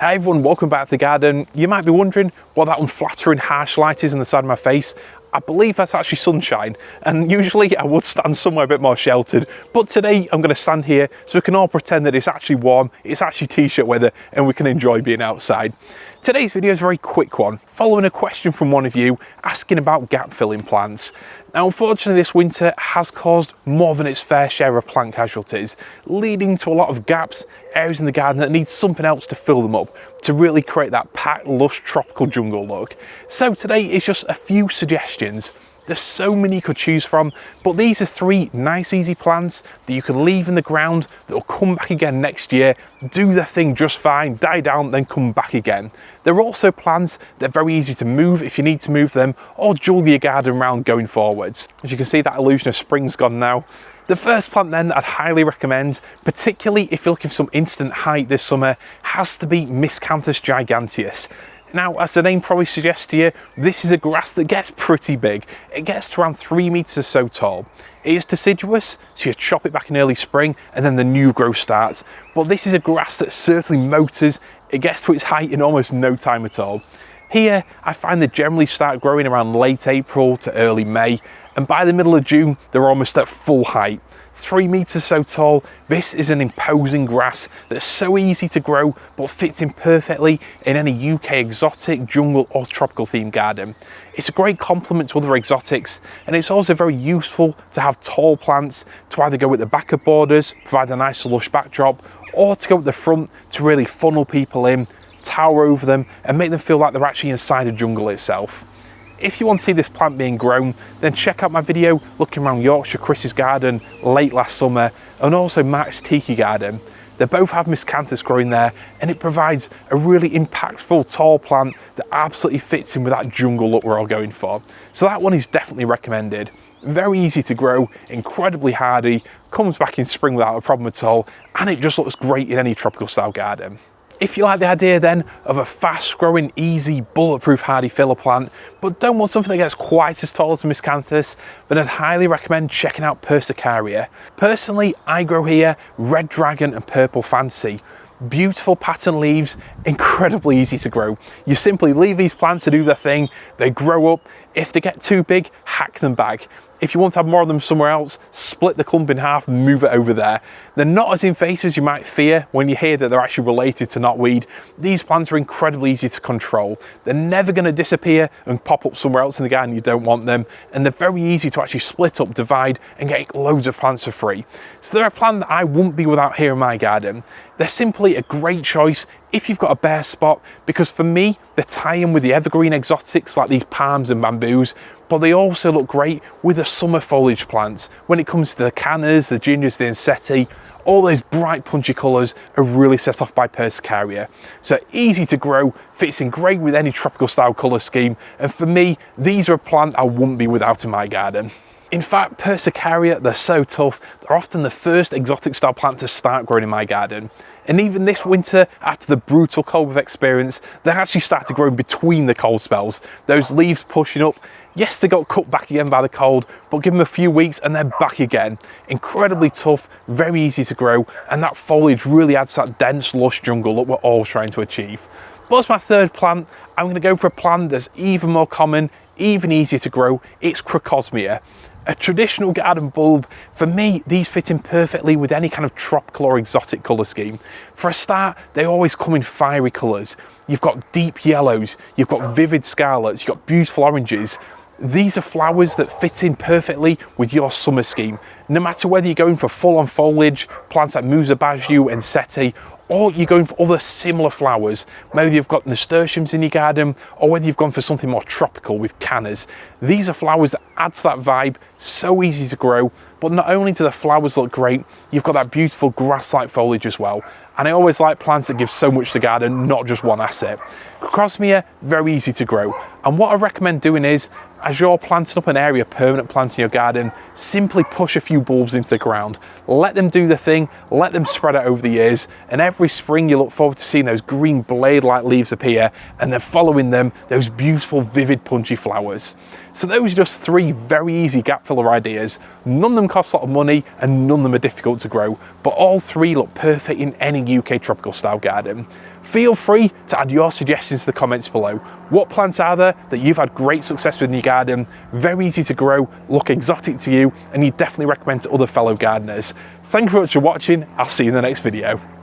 Hey everyone, welcome back to the garden. You might be wondering what that unflattering harsh light is on the side of my face. I believe that's actually sunshine, and usually I would stand somewhere a bit more sheltered, but today I'm going to stand here so we can all pretend that it's actually warm, it's actually t-shirt weather, and we can enjoy being outside. Today's video is a very quick one, following a question from one of you asking about gap filling plants. Now unfortunately this winter has caused more than its fair share of plant casualties, leading to a lot of gaps, areas in the garden that need something else to fill them up, to really create that packed, lush, tropical jungle look. So today is just a few suggestions. There's so many you could choose from, but these are three nice easy plants that you can leave in the ground that will come back again next year, do their thing just fine, die down, then come back again. There are also plants that are very easy to move if you need to move them, or juggle your garden around going forwards. As you can see, that illusion of spring's gone now. The first plant then that I'd highly recommend, particularly if you're looking for some instant height this summer, has to be Miscanthus giganteus. Now, as the name probably suggests to you, this is a grass that gets pretty big. It gets to around 3 meters or so tall. It is deciduous, so you chop it back in early spring and then the new growth starts. But this is a grass that certainly motors. It gets to its height in almost no time at all. Here, I find they generally start growing around late April to early May, and by the middle of June, they're almost at full height. 3 meters so tall, this is an imposing grass that's so easy to grow but fits in perfectly in any UK exotic, jungle or tropical themed garden. It's a great complement to other exotics, and it's also very useful to have tall plants to either go at the back of borders, provide a nice lush backdrop, or to go at the front to really funnel people in, tower over them and make them feel like they're actually inside the jungle itself. If you want to see this plant being grown, then check out my video looking around Yorkshire Chris's garden late last summer, and also Mark's tiki garden. They both have Miscanthus growing there, and it provides a really impactful tall plant that absolutely fits in with that jungle look we're all going for. So that one is definitely recommended. Very easy to grow, incredibly hardy, comes back in spring without a problem at all, and it just looks great in any tropical style garden. If you like the idea then of a fast growing, easy, bulletproof hardy filler plant, but don't want something that gets quite as tall as Miscanthus, then I'd highly recommend checking out Persicaria. Personally, I grow here Red Dragon and Purple Fancy. Beautiful pattern leaves, incredibly easy to grow. You simply leave these plants to do their thing, they grow up. If they get too big, hack them back. If you want to have more of them somewhere else, split the clump in half and move it over there. They're not as invasive as you might fear when you hear that they're actually related to knotweed. These plants are incredibly easy to control. They're never going to disappear and pop up somewhere else in the garden you don't want them, and they're very easy to actually split up, divide, and get loads of plants for free. So they're a plant that I wouldn't be without here in my garden. They're simply a great choice if you've got a bare spot, because for me, they tie in with the evergreen exotics like these palms and bamboos, but they also look great with the summer foliage plants. When it comes to the cannas, the gingers, the enseti, all those bright punchy colours are really set off by Persicaria. So easy to grow, fits in great with any tropical style colour scheme, and for me, these are a plant I wouldn't be without in my garden. In fact, Persicaria, they're so tough, they're often the first exotic style plant to start growing in my garden. And even this winter, after the brutal cold we've experienced, they actually started growing between the cold spells. Those leaves pushing up. Yes, they got cut back again by the cold, but give them a few weeks and they're back again. Incredibly tough, very easy to grow, and that foliage really adds that dense, lush jungle look we're all trying to achieve. But as my third plant, I'm going to go for a plant that's even more common, even easier to grow. It's Crocosmia. A traditional garden bulb. For me, these fit in perfectly with any kind of tropical or exotic colour scheme. For a start, they always come in fiery colours. You've got deep yellows, you've got vivid scarlets, you've got beautiful oranges. These are flowers that fit in perfectly with your summer scheme. No matter whether you're going for full-on foliage, plants like Musabaju and Seti, or you're going for other similar flowers, maybe you've got nasturtiums in your garden, or whether you've gone for something more tropical with cannas. These are flowers that add to that vibe, so easy to grow, but not only do the flowers look great, you've got that beautiful grass-like foliage as well. And I always like plants that give so much to the garden, not just one asset. Crocosmia, very easy to grow. And what I recommend doing is, as you're planting up an area, permanent plants in your garden, simply push a few bulbs into the ground. Let them do the thing, let them spread out over the years, and every spring you look forward to seeing those green blade-like leaves appear, and then following them, those beautiful, vivid, punchy flowers. So those are just three very easy gap filler ideas. None of them cost a lot of money, and none of them are difficult to grow, but all three look perfect in any UK tropical style garden. Feel free to add your suggestions to the comments below. What plants are there that you've had great success with in your garden, very easy to grow, look exotic to you, and you definitely recommend to other fellow gardeners? Thank you very much for watching. I'll see you in the next video.